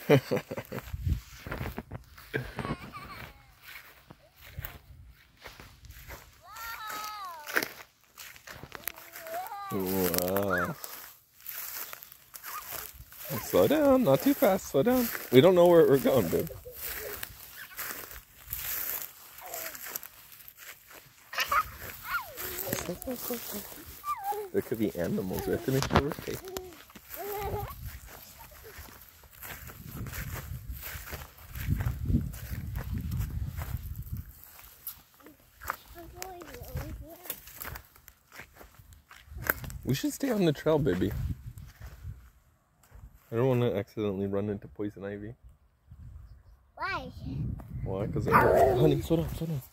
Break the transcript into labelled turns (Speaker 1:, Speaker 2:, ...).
Speaker 1: Wow. Slow down, not too fast, slow down. We don't know where we're going, dude. There could be animals. We have to make sure we're safe. We should stay on the trail, baby. I don't want to accidentally run into poison ivy.
Speaker 2: Why?
Speaker 1: Why? Because honey, slow down, slow down.